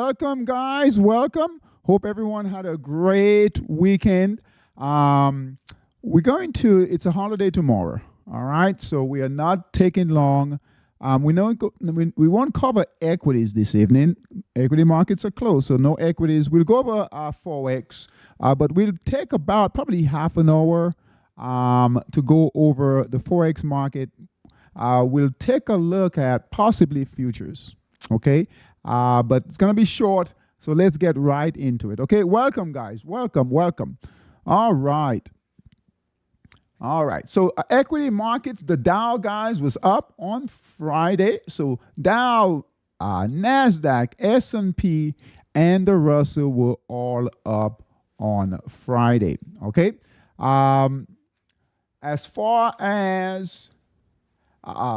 welcome, guys. Welcome. Hope everyone had a great weekend. It's a holiday tomorrow. All right. So we are not taking long. We won't cover equities this evening. Equity markets are closed, so no equities. We'll go over Forex, but we'll take about probably half an hour to go over the Forex market. We'll take a look at possibly futures, okay? But it's going to be short, so let's get right into it, okay? Welcome, guys. Welcome, welcome. All right. All right. So equity markets, the Dow, guys, was up on Friday. So Dow, NASDAQ, S&P, and the Russell were all up on Friday, okay? As far as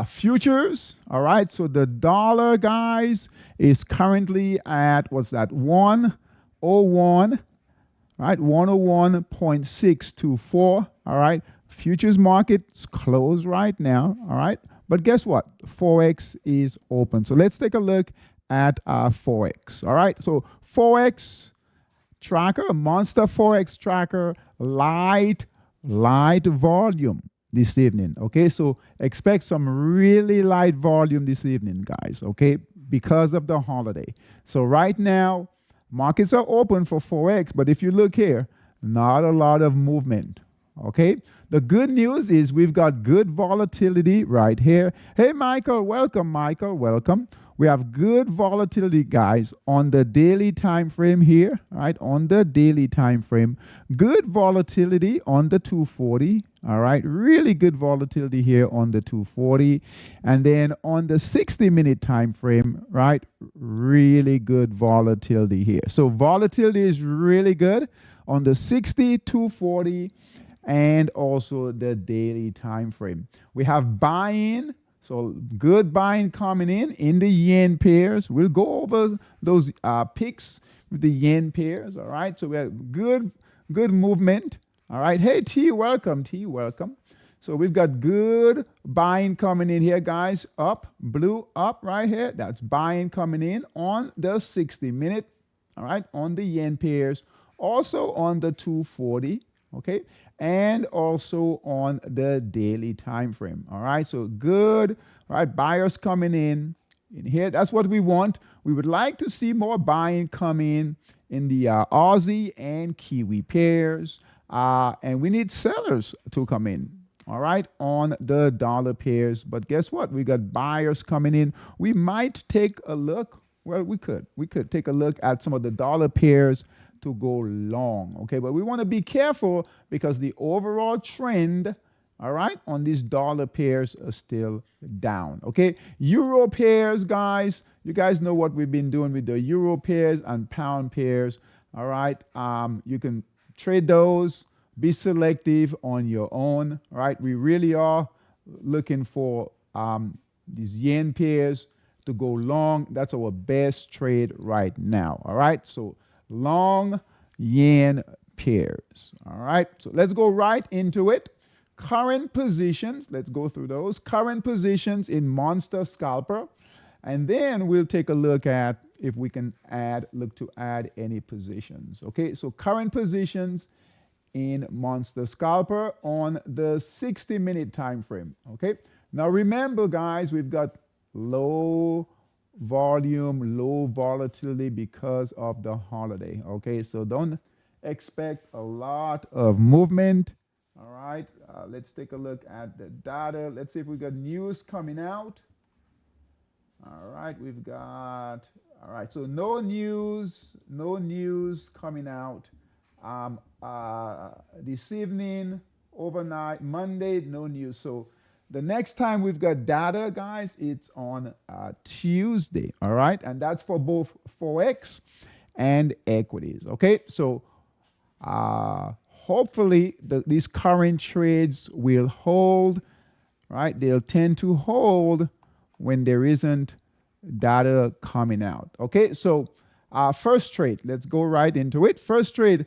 futures, all right, so the dollar, guys, is currently at, what's that, 101, right, 101.624, all right. Futures market's closed right now, all right, but guess what? Forex is open. So let's take a look at Forex, all right. So Forex tracker, monster Forex tracker, light volume this evening, okay? So expect some really light volume this evening, guys, okay, because of the holiday. So right now, markets are open for Forex, but if you look here, not a lot of movement, okay? The good news is we've got good volatility right here. Hey, Michael, welcome, Michael, welcome. We have good volatility, guys, on the daily time frame here, right? On the daily time frame. Good volatility on the 240, all right? Really good volatility here on the 240. And then on the 60-minute time frame, right? Really good volatility here. So volatility is really good on the 60, 240, and also the daily time frame. We have buy-in. So good buying coming in the yen pairs. We'll go over those picks with the yen pairs, all right? So we have good movement, all right? Hey, T, welcome, T, welcome. So we've got good buying coming in here, guys. Up, blue up right here. That's buying coming in on the 60-minute, all right, on the yen pairs. Also on the 240, okay? And also on the daily time frame, all right? So good, all right, buyers coming in here. That's what we want. We would like to see more buying come in the Aussie and Kiwi pairs, and we need sellers to come in, all right, on the dollar pairs. But guess what? We got buyers coming in. We might take a look. Well, we could take a look at some of the dollar pairs to go long, okay? But we want to be careful because the overall trend, all right, on these dollar pairs are still down, okay? Euro pairs, guys, you guys know what we've been doing with the euro pairs and pound pairs, all right? You can trade those, be selective on your own, all right? We really are looking for these yen pairs to go long. That's our best trade right now, all right? So long yen pairs, all right? So let's go right into it. Current positions, let's go through those. Current positions in Monster Scalper, and then we'll take a look at if we can look to add any positions, okay? So current positions in Monster Scalper on the 60-minute time frame, okay? Now remember, guys, we've got low volume, low volatility because of the holiday, okay? So don't expect a lot of movement, all right? Let's take a look at the data. Let's see if we got news coming out. All right, we've got, all right, so no news coming out this evening, overnight, Monday, no news. So the next time we've got data, guys, it's on Tuesday, all right? And that's for both Forex and equities, okay? So hopefully these current trades will hold, right? They'll tend to hold when there isn't data coming out, okay? So first trade, let's go right into it. First trade,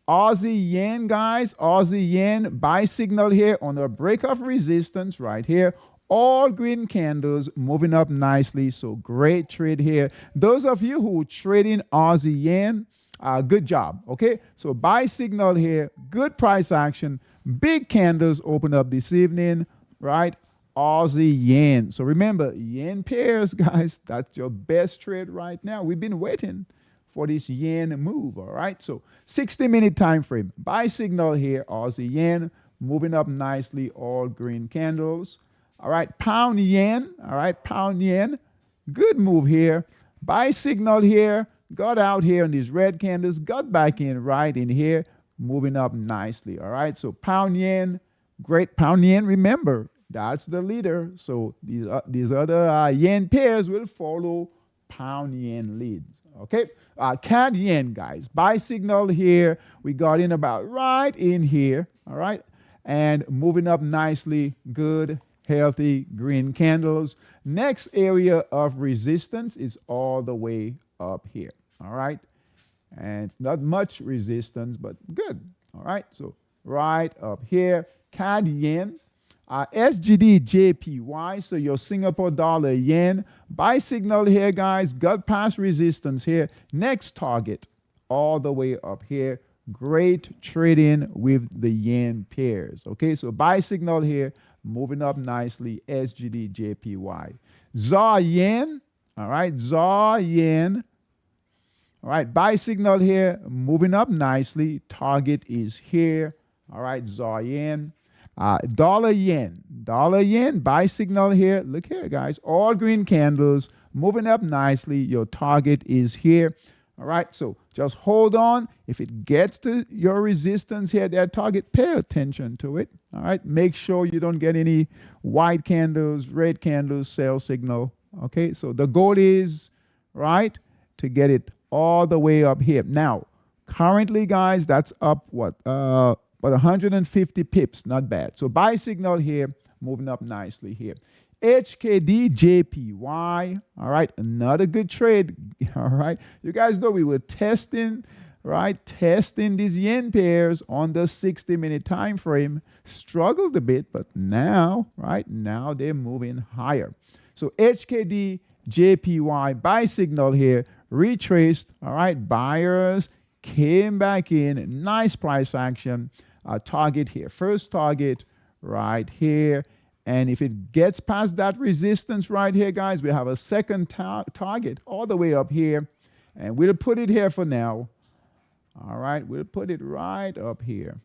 Aussie yen, guys. Aussie yen buy signal here on a break of resistance right here All green candles moving up nicely. So great trade here. Those of you who trade in Aussie yen, good job. Okay. So buy signal here. Good price action. Big candles open up this evening, right? Aussie yen. So remember, yen pairs, guys, that's your best trade right now. We've been waiting for this yen move, all right? So 60-minute time frame. Buy signal here, Aussie yen, moving up nicely, all green candles. All right, pound yen, all right, pound yen, good move here. Buy signal here, got out here on these red candles, got back in right in here, moving up nicely, all right? So pound yen, great pound yen, remember, that's the leader. So these other yen pairs will follow pound yen leads. Okay, CAD yen, guys. Buy signal here. We got in about right in here. All right, and moving up nicely. Good, healthy green candles. Next area of resistance is all the way up here. All right, and not much resistance, but good. All right, so right up here, CAD yen. SGD JPY, so your Singapore dollar yen. Buy signal here, guys. Got past resistance here. Next target, all the way up here. Great trading with the yen pairs. Okay, so buy signal here, moving up nicely. SGD JPY. ZAR yen. All right, ZAR yen. All right, buy signal here, moving up nicely. Target is here. All right, ZAR yen. Dollar yen, buy signal here. Look here, guys, all green candles moving up nicely. Your target is here. All right, so just hold on. If it gets to your resistance here, that target, pay attention to it. All right, make sure you don't get any white candles, red candles, sell signal. Okay, so the goal is, right, to get it all the way up here. Now, currently, guys, that's up what? But 150 pips, not bad. So buy signal here, moving up nicely here. HKD JPY, all right, another good trade, all right. You guys know we were testing, right, testing these yen pairs on the 60-minute time frame. Struggled a bit, but now, right, now they're moving higher. So HKD JPY, buy signal here, retraced, all right, buyers came back in, nice price action. Target here, first target right here, and if it gets past that resistance right here, guys, we have a second target all the way up here, and we'll put it here for now. All right, we'll put it right up here.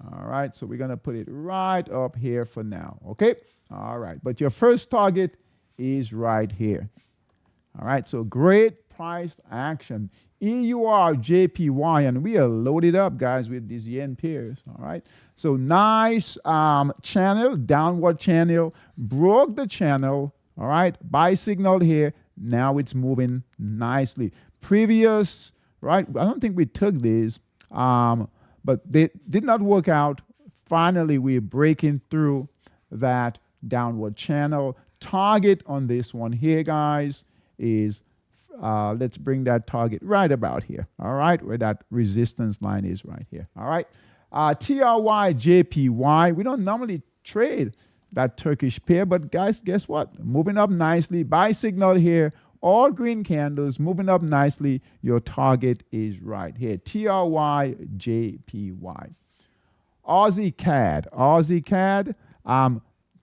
All right, so we're gonna put it right up here for now. Okay, all right, but your first target is right here. All right, so great price action. EUR JPY, and we are loaded up, guys, with these yen pairs. All right, so nice channel, downward channel, broke the channel. All right, buy signal here. Now it's moving nicely. Previous, right, I don't think we took these, but they did not work out. Finally, we're breaking through that downward channel. Target on this one here, guys, is let's bring that target right about here. All right, where that resistance line is right here. All right, TRY JPY. We don't normally trade that Turkish pair, but guys, guess what? Moving up nicely. Buy signal here. All green candles moving up nicely. Your target is right here. TRY JPY. Aussie CAD. Aussie CAD.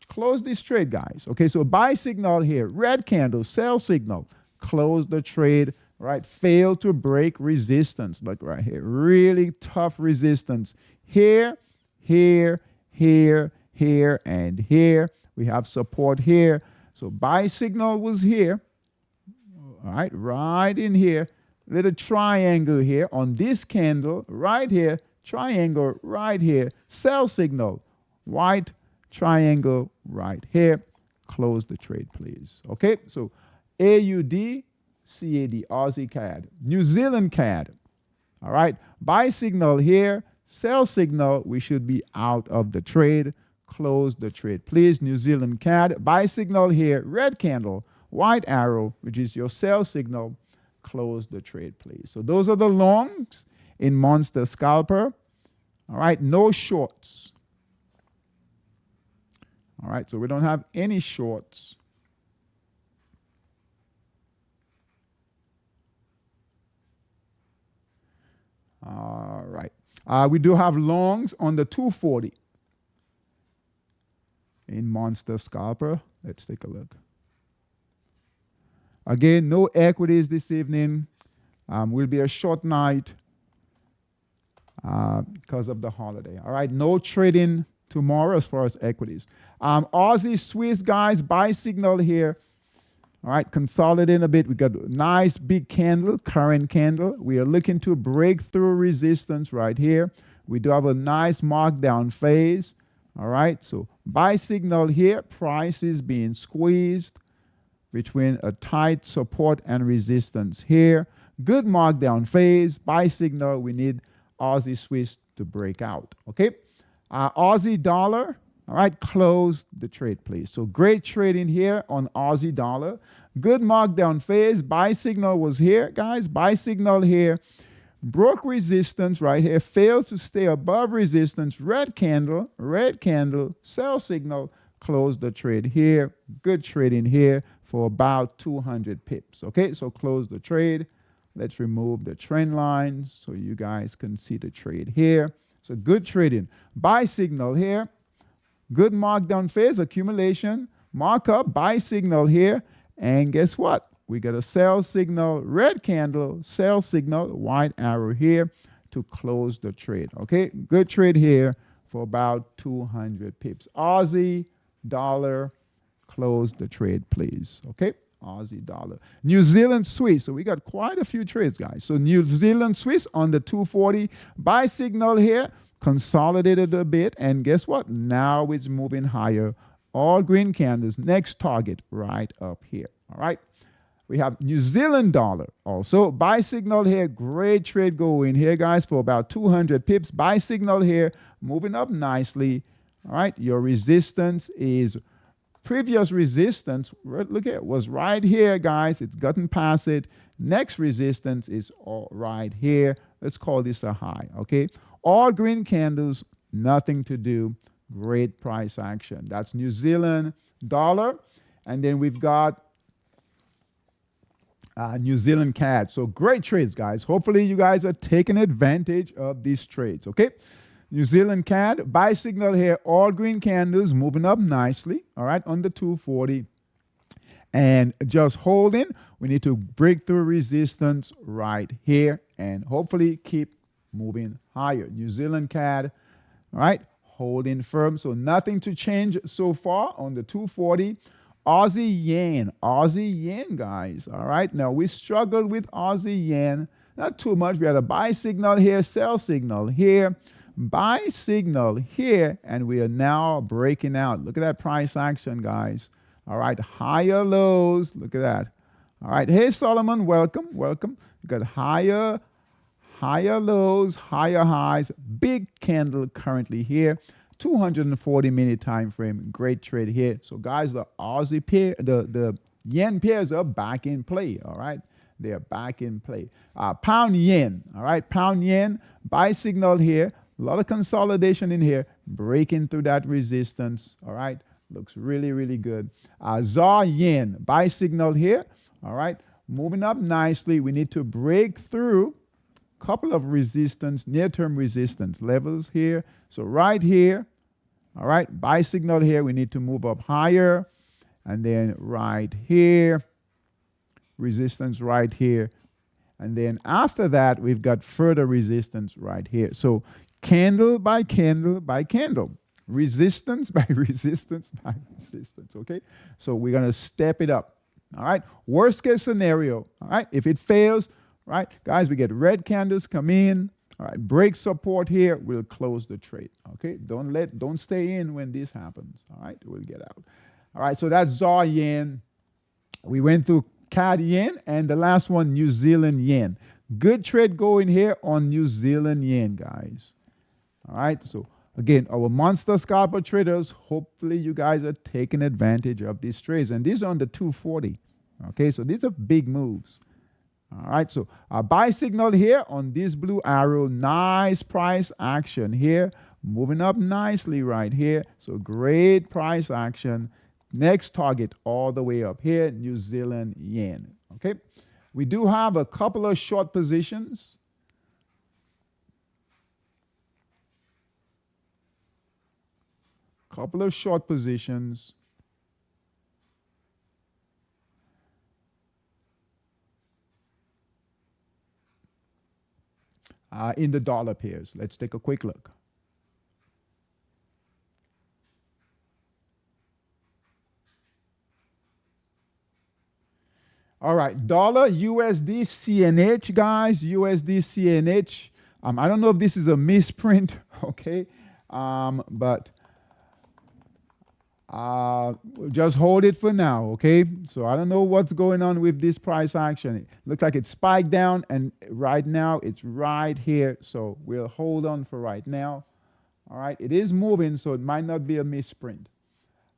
Close this trade, guys. Okay, so buy signal here. Red candle, sell signal. Close the trade, right? Fail to break resistance. Look right here. Really tough resistance. Here, here, here, here, and here. We have support here. So buy signal was here. All right, right in here. Little triangle here on this candle right here. Triangle right here. Sell signal. White triangle right here. Close the trade, please. Okay, so AUD, CAD, Aussie CAD, New Zealand CAD. All right, buy signal here, sell signal, we should be out of the trade. Close the trade, please. New Zealand CAD, buy signal here, red candle, white arrow, which is your sell signal. Close the trade, please. So those are the longs in Monster Scalper. All right, no shorts. All right, so we don't have any shorts. All right. We do have longs on the 240 in Monster Scalper. Let's take a look. Again, no equities this evening. Will be a short night because of the holiday. All right, no trading tomorrow as far as equities. Aussie Swiss guys, buy signal here. All right, consolidating a bit. We got a nice big candle, current candle. We are looking to break through resistance right here. We do have a nice markdown phase. All right, so buy signal here. Price is being squeezed between a tight support and resistance here. Good markdown phase. Buy signal. We need Aussie Swiss to break out. Okay, Aussie dollar. All right, close the trade, please. So great trading here on Aussie dollar. Good markdown phase. Buy signal was here, guys. Buy signal here. Broke resistance right here. Failed to stay above resistance. Red candle, sell signal. Close the trade here. Good trading here for about 200 pips. Okay, so close the trade. Let's remove the trend lines so you guys can see the trade here. So good trading. Buy signal here. Good markdown phase, accumulation, markup, buy signal here. And guess what? We got a sell signal, red candle, sell signal, white arrow here to close the trade. Okay, good trade here for about 200 pips. Aussie dollar, close the trade, please. Okay, Aussie dollar. New Zealand Swiss. So we got quite a few trades, guys. So New Zealand Swiss on the 240. Buy signal here. Consolidated a bit, and guess what? Now it's moving higher. All green candles. Next target right up here. All right. We have New Zealand dollar also. Buy signal here. Great trade going here, guys, for about 200 pips. Buy signal here. Moving up nicely. All right. Your resistance is previous resistance. Look at it, was right here, guys. It's gotten past it. Next resistance is all right here. Let's call this a high. Okay. All green candles, nothing to do. Great price action. That's New Zealand dollar. And then we've got New Zealand CAD. So great trades, guys. Hopefully you guys are taking advantage of these trades, okay? New Zealand CAD, buy signal here. All green candles moving up nicely, all right, on the 240. And just holding. We need to break through resistance right here and hopefully keep moving higher. New Zealand CAD, all right, holding firm. So nothing to change so far on the 240. Aussie yen, guys. All right, now we struggled with Aussie yen. Not too much. We had a buy signal here, sell signal here, buy signal here, and we are now breaking out. Look at that price action, guys. All right, higher lows. Look at that. All right, hey, Solomon, welcome. We got higher lows, higher highs, big candle currently here, 240-minute time frame, great trade here. So guys, the Aussie pair, the yen pairs are back in play, all right? They're back in play. Pound yen, all right? Pound yen, buy signal here, a lot of consolidation in here, breaking through that resistance, all right? Looks really, really good. ZAR yen, buy signal here, all right? Moving up nicely, we need to break through couple of resistance, near-term resistance levels here. So right here, all right, buy signal here. We need to move up higher. And then right here, resistance right here. And then after that, we've got further resistance right here. So candle by candle by candle. Resistance by resistance by resistance, okay? So we're going to step it up, all right? Worst case scenario, all right? If it fails, right, guys, we get red candles come in. All right, break support here. We'll close the trade. Okay, don't stay in when this happens. All right, we'll get out. All right, so that's ZAR yen. We went through CAD yen and the last one, New Zealand yen. Good trade going here on New Zealand yen, guys. All right, so again, our monster scalper traders. Hopefully, you guys are taking advantage of these trades, and these are on the 240. Okay, so these are big moves. All right, so buy signal here on this blue arrow. Nice price action here. moving up nicely right here. So great price action. Next target all the way up here, New Zealand yen. Okay. We do have a couple of short positions. Couple of short positions. In the dollar pairs. Let's take a quick look. All right, dollar USD CNH, guys. USD CNH. I don't know if this is a misprint, okay, but we'll just hold it for now, okay? So I don't know what's going on with this price action. It looks like it spiked down, and right now it's right here. So we'll hold on for right now. All right, it is moving, so it might not be a misprint.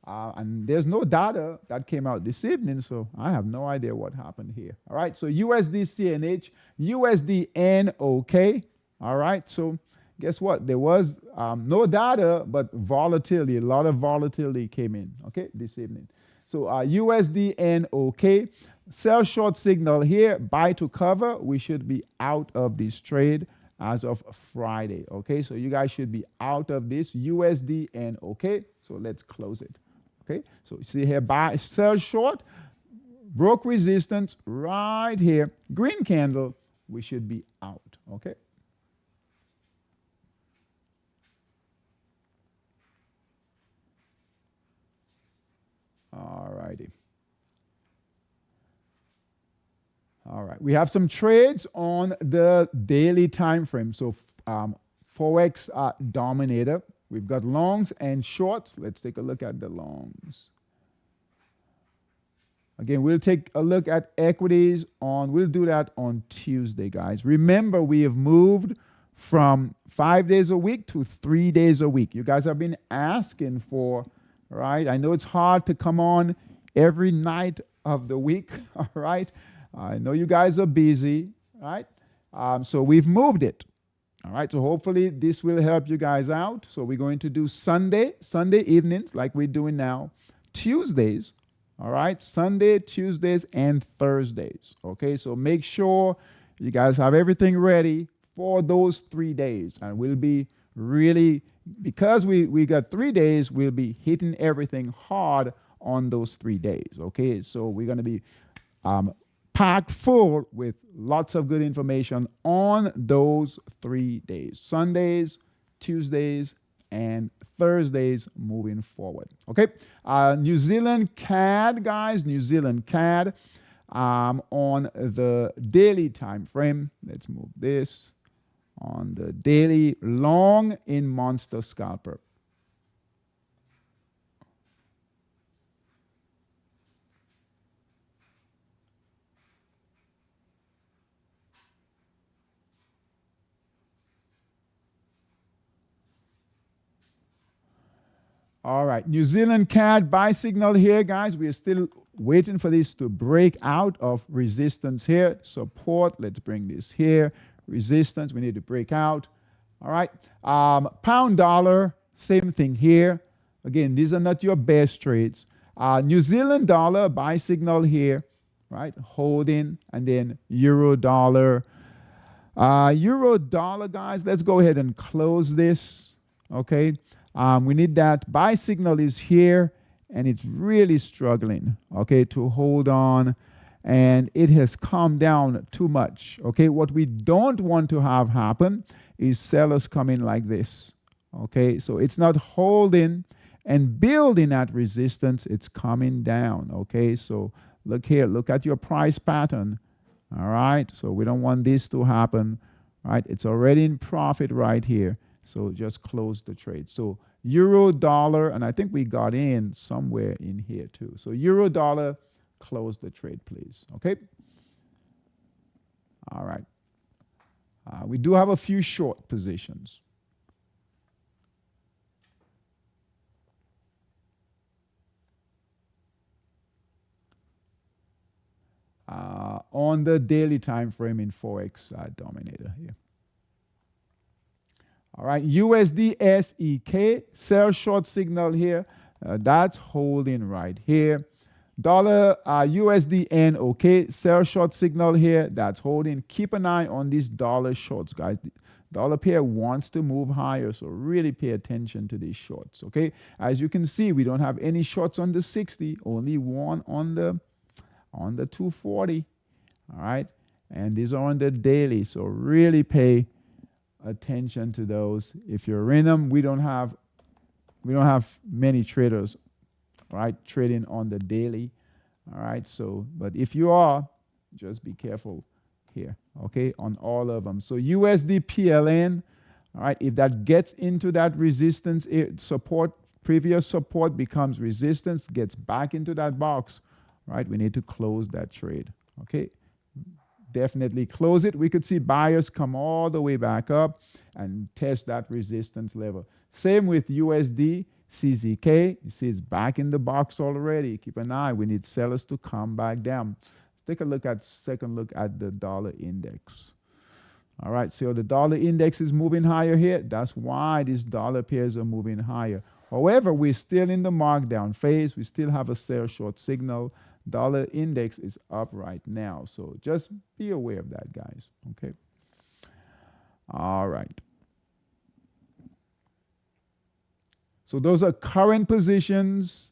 And there's no data that came out this evening, so I have no idea what happened here. All right, so USD CNH, USD NOK. All right, so guess what? There was no data, but volatility, a lot of volatility came in, okay, this evening. So USD NOK, sell short signal here, buy to cover. We should be out of this trade as of Friday, okay? So you guys should be out of this USD NOK. So let's close it. Okay, so you see here, buy, sell short, broke resistance right here, green candle, we should be out, okay? All righty. All right, we have some trades on the daily time frame. So Forex dominator. We've got longs and shorts. Let's take a look at the longs. Again, we'll take a look at equities we'll do that on Tuesday, guys. Remember, we have moved from 5 days a week to 3 days a week. You guys have been asking for, right? I know it's hard to come on every night of the week, all right? I know you guys are busy, right? So we've moved it. All right, so hopefully this will help you guys out. So we're going to do Sunday evenings like we're doing now, Tuesdays, all right, Sunday, Tuesdays, and Thursdays. Okay, so make sure you guys have everything ready for those 3 days. And we'll be really, because we got 3 days, we'll be hitting everything hard on those 3 days. Okay, so we're going to be packed full with lots of good information on those 3 days, Sundays, Tuesdays, and Thursdays moving forward. Okay, New Zealand CAD, guys, New Zealand CAD on the daily time frame. Let's move this on the daily long in Monster Scalper. All right, New Zealand CAD buy signal here, guys. We are still waiting for this to break out of resistance here. Support, let's bring this here. Resistance, we need to break out. All right, pound dollar, same thing here. Again, these are not your best trades. New Zealand dollar buy signal here, right? Holding, and then euro dollar. Euro dollar, guys, let's go ahead and close this, okay? We need that buy signal is here, and it's really struggling, okay, to hold on, and it has come down too much, okay? What we don't want to have happen is sellers come in like this, okay? So it's not holding and building at resistance, it's coming down, okay? So look here, look at your price pattern, all right? So we don't want this to happen, right? It's already in profit right here. So just close the trade. So euro dollar, and I think we got in somewhere in here too. So euro dollar, close the trade, please. Okay. All right. We do have a few short positions. On the daily time frame in Forex dominator here. All right, USD SEK, sell short signal here. That's holding right here. Dollar USD NOK, sell short signal here. That's holding. Keep an eye on these dollar shorts, guys. The dollar pair wants to move higher, so really pay attention to these shorts, okay? As you can see, we don't have any shorts on the 60, only one on the 240, all right? And these are on the daily, so really pay attention to those. If you're in them, we don't have many traders, right, trading on the daily. All right, so but if you are, just be careful here, okay, on all of them. So USD PLN, all right, if that gets into that resistance support, previous support becomes resistance, gets back into that box, right, we need to close that trade, okay? Definitely close it. We could see buyers come all the way back up and test that resistance level. Same with USD CZK. You see it's back in the box already. Keep an eye. We need sellers to come back down. Let's take a second look at the dollar index. All right, so the dollar index is moving higher here. That's why these dollar pairs are moving higher. However, we're still in the markdown phase. We still have a sell short signal. Dollar index is up right now. So just be aware of that, guys. Okay. All right. So those are current positions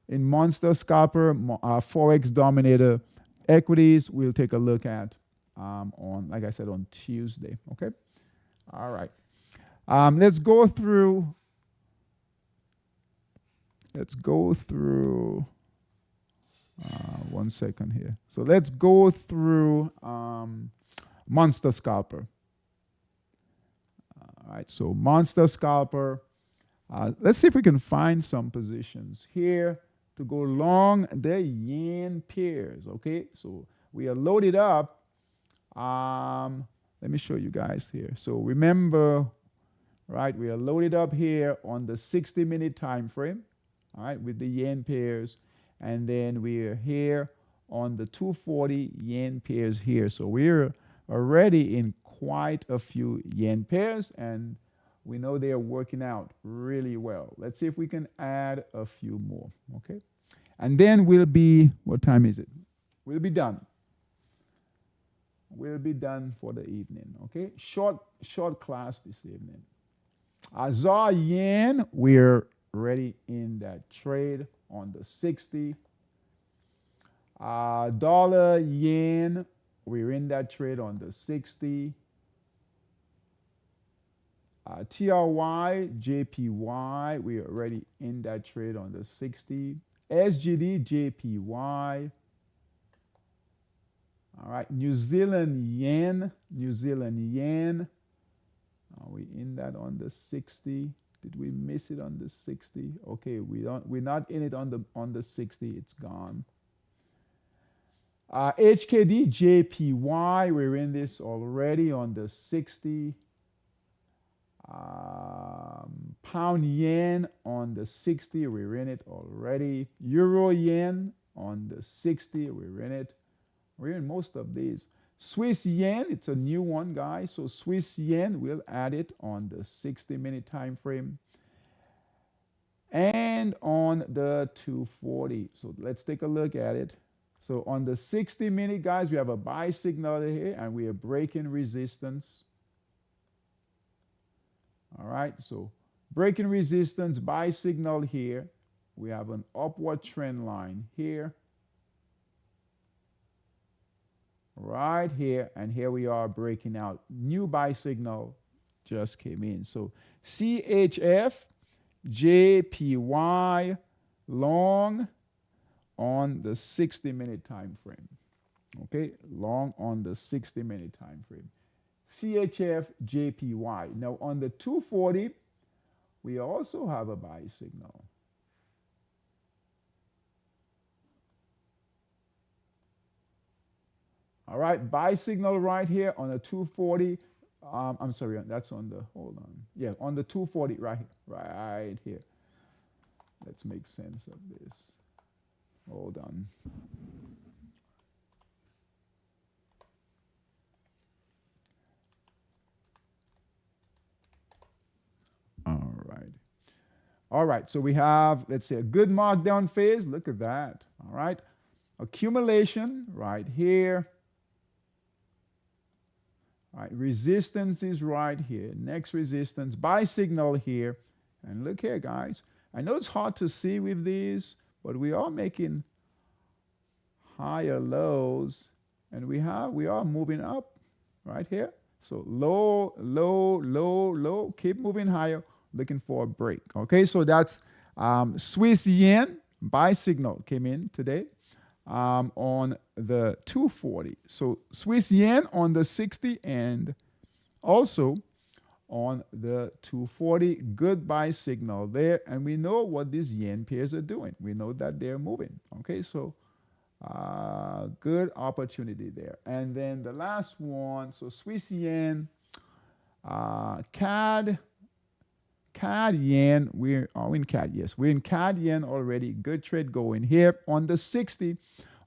in Monster Scalper, Forex Dominator equities. We'll take a look at on, like I said, on Tuesday. Okay. All right. Let's go through. One second here. So let's go through Monster Scalper. All right, so Monster Scalper. Let's see if we can find some positions here to go long the yen pairs. Okay, so we are loaded up. Let me show you guys here. So remember, right, we are loaded up here on the 60-minute time frame. All right, with the yen pairs. And then we're here on the 240 yen pairs here. So we're already in quite a few yen pairs, and we know they are working out really well. Let's see if we can add a few more, okay? And then we'll be, what time is it? We'll be done. We'll be done for the evening, okay? Short class this evening. ZAR yen, we're ready in that trade on the 60. Dollar yen, we're in that trade on the 60. TRY JPY, we are already in that trade on the 60. SGD JPY. All right, New Zealand yen. Are we in that on the 60? Did we miss it on the 60? Okay, we're not in it on the 60. It's gone. HKD JPY, we're in this already on the 60. Pound yen on the 60, we're in it already. Euro yen on the 60, we're in it. We're in most of these. Swiss yen, it's a new one, guys. So Swiss yen, we'll add it on the 60-minute time frame. And on the 240. So let's take a look at it. So on the 60-minute, guys, we have a buy signal here, and we are breaking resistance. All right, so breaking resistance, buy signal here. We have an upward trend line here. Right here, and here we are breaking out. New buy signal just came in. So CHF, JPY, long on the 60-minute time frame. Okay, long on the 60-minute time frame. CHF, JPY. Now on the 240, we also have a buy signal. All right, buy signal right here on the 240. I'm sorry, that's on the, hold on. Yeah, on the 240 right here. Let's make sense of this. Hold on. All right, so we have, let's say, a good markdown phase. Look at that. All right, accumulation right here. All right, resistance is right here. Next resistance, buy signal here. And look here, guys. I know it's hard to see with these, but we are making higher lows, and we are moving up right here. So low, low, low, low, keep moving higher, looking for a break. Okay, so that's Swiss yen buy signal came in today on the 240. So Swiss yen on the 60 and also on the 240, good buy signal there. And we know what these yen pairs are doing. We know that they're moving. Okay, so good opportunity there. And then the last one, so Swiss yen, CAD yen, we're in CAD, yes, we're in CAD yen already. Good trade going here on the 60.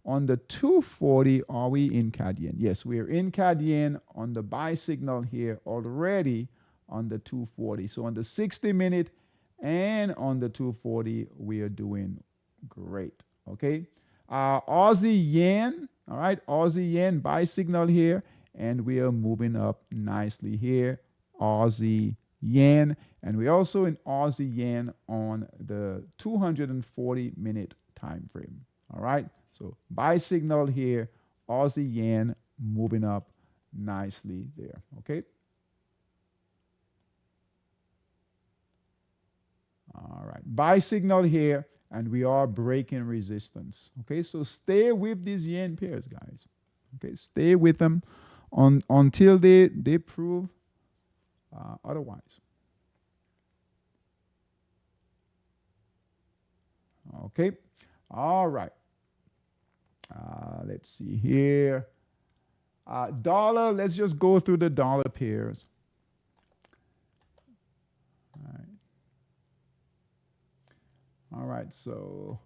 On the 240, are we in CAD yen? Yes, we're in CAD yen on the buy signal here already on the 240. So on the 60-minute and on the 240, we are doing great. Okay. Aussie yen, all right, Aussie yen buy signal here, and we are moving up nicely here. Aussie yen, and we're also in Aussie yen on the 240-minute time frame. All right, so buy signal here, Aussie yen moving up nicely there. Okay. All right, buy signal here, and we are breaking resistance. Okay, so stay with these yen pairs, guys. Okay, stay with them until they prove otherwise. Okay, all right. Let's see here. Dollar, let's just go through the dollar pairs. All right. All right, so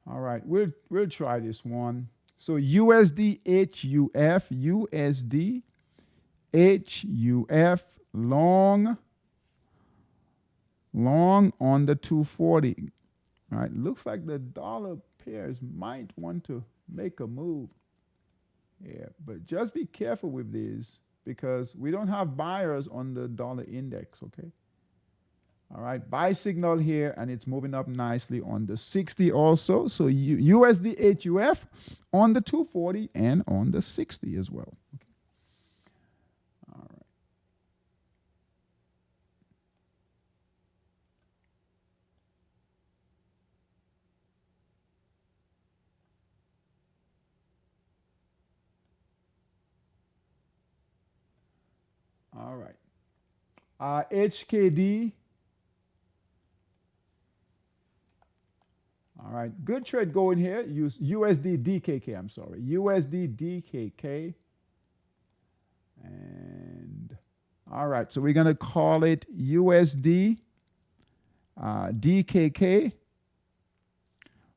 all right, we'll try this one. So USD HUF long on the 240. All right, looks like the dollar pairs might want to make a move. Yeah, but just be careful with these because we don't have buyers on the dollar index, okay? All right, buy signal here, and it's moving up nicely on the 60 also. So USD HUF on the 240 and on the 60 as well. Okay. All right. All right. HKD. All right. Good trade going here. Use USD DKK. I'm sorry. USD DKK. And all right. So we're going to call it USD DKK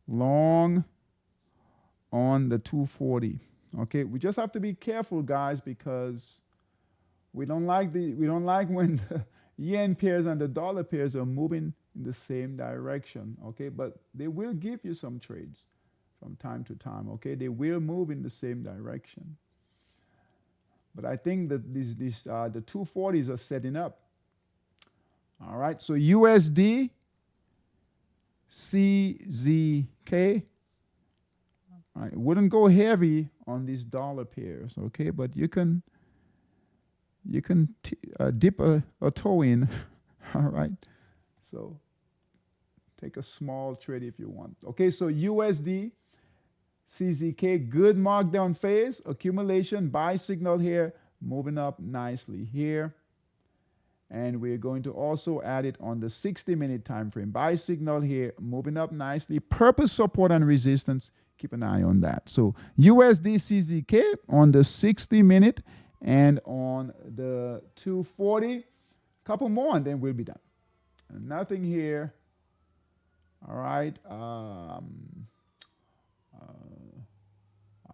long on the 240. Okay. We just have to be careful, guys, because we don't like when the yen pairs and the dollar pairs are moving in the same direction, okay? But they will give you some trades from time to time, okay? They will move in the same direction. But I think that the 240s are setting up. All right, so USD CZK. All right, wouldn't go heavy on these dollar pairs, okay? But you can dip a toe in, all right? So take a small trade if you want. Okay, so USD, CZK, good markdown phase, accumulation, buy signal here, moving up nicely here. And we're going to also add it on the 60-minute time frame. Buy signal here, moving up nicely. Purpose, support, and resistance. Keep an eye on that. So USD CZK on the 60-minute and on the 240. Couple more and then we'll be done. And nothing here. All right.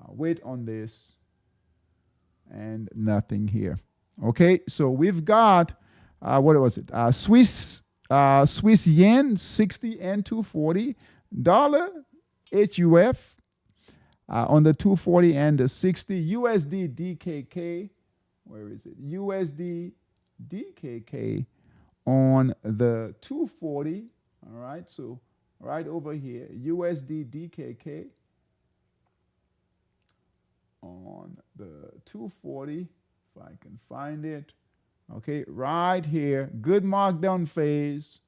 Wait on this. And nothing here. Okay. So we've got, what was it? Swiss yen 60 and 240. Dollar HUF on the 240 and the 60. USD DKK. Where is it? USD DKK on the 240. All right. So right over here. USD DKK on the 240. If I can find it. Okay, right here, good markdown phase.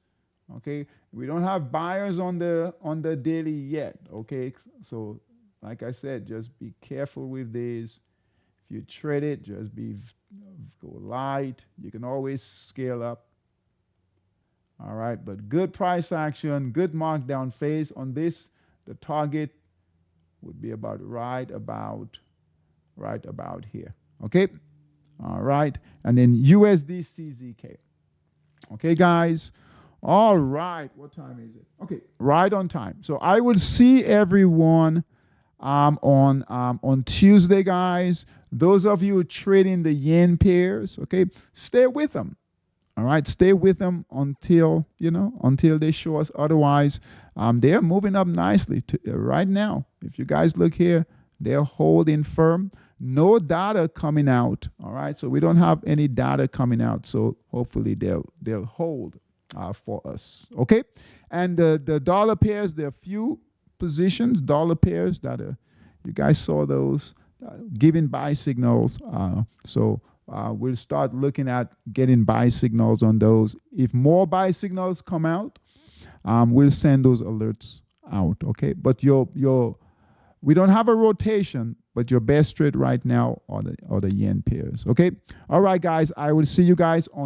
Okay, we don't have buyers on the daily yet. Okay, so like I said, just be careful with these. If you trade it, just go light. You can always scale up. All right, but good price action, good markdown phase on this. The target would be about right about here. Okay. All right. And then USD CZK. Okay, guys. All right. What time is it? Okay, right on time. So I will see everyone on Tuesday, guys. Those of you trading the yen pairs, okay, stay with them. All right, stay with them until they show us otherwise. They're moving up nicely right now. If you guys look here, they're holding firm. No data coming out. All right, so we don't have any data coming out. So hopefully they'll hold for us. Okay, and the dollar pairs, there are few positions, dollar pairs that you guys saw those giving buy signals. So we'll start looking at getting buy signals on those. If more buy signals come out, we'll send those alerts out. Okay, but we don't have a rotation, but your best trade right now are the yen pairs. Okay. All right, guys. I will see you guys on